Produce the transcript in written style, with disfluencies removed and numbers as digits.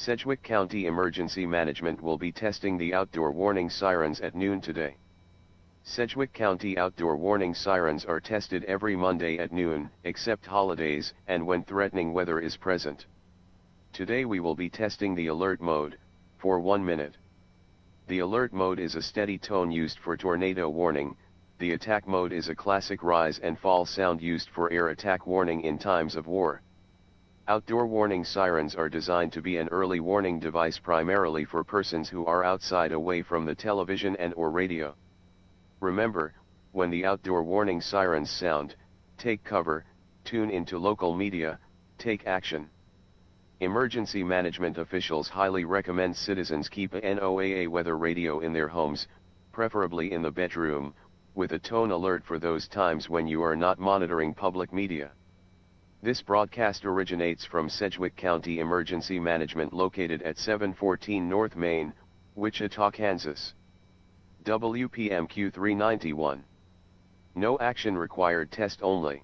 Sedgwick County Emergency Management will be testing the outdoor warning sirens at noon today. Sedgwick County outdoor warning sirens are tested every Monday at noon, except holidays and when threatening weather is present. Today we will be testing the alert mode, for 1 minute. The alert mode is a steady tone used for tornado warning. The attack mode is a classic rise and fall sound used for air attack warning in times of war. Outdoor warning sirens are designed to be an early warning device primarily for persons who are outside away from the television and/or radio. Remember, when the outdoor warning sirens sound, take cover, tune into local media, take action. Emergency management officials highly recommend citizens keep a NOAA weather radio in their homes, preferably in the bedroom, with a tone alert for those times when you are not monitoring public media. This broadcast originates from Sedgwick County Emergency Management located at 714 North Main, Wichita, Kansas. WPMQ 391. No action required, test only.